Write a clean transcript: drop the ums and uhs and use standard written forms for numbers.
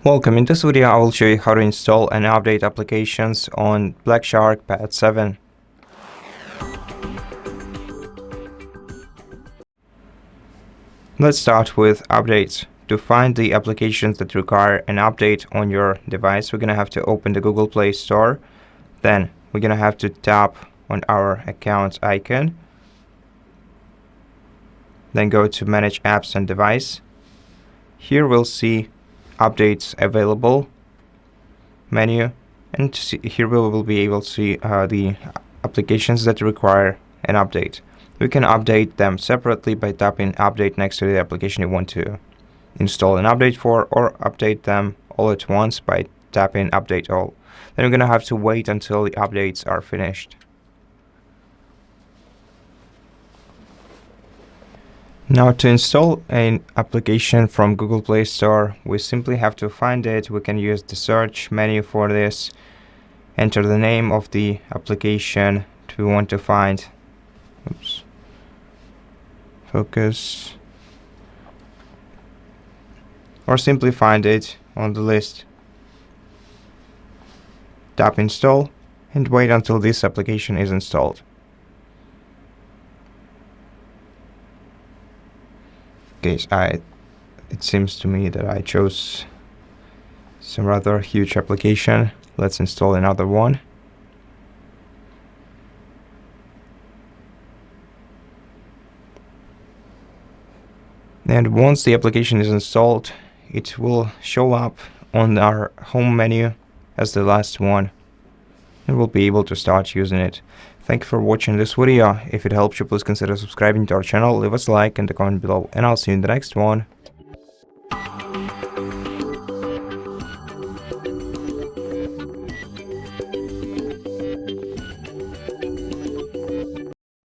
Welcome. In this video, I will show you how to install and update applications on Black Shark Pad 7. Let's start with updates. To find the applications that require an update on your device, we're going to have to open the Google Play Store. Then we're going to have to tap on our account icon. Then go to Manage Apps and Device. Here we'll see updates available menu, and here we will be able to see the applications that require an update. We can update them separately by tapping update next to the application you want to install an update for, or update them all at once by tapping update all. Then we're going to have to wait until the updates are finished. Now, to install an application from Google Play Store, we simply have to find it. We can use the search menu for this, enter the name of the application we want to find. Oops. Focus. Or simply find it on the list. Tap install and wait until this application is installed. Okay, it seems to me that I chose some rather huge application. Let's install another one. And once the application is installed, it will show up on our home menu as the last one, and we'll be able to start using it. Thank you for watching this video. If it helped you, please consider subscribing to our channel, leave us a like and a comment below, and I'll see you in the next one.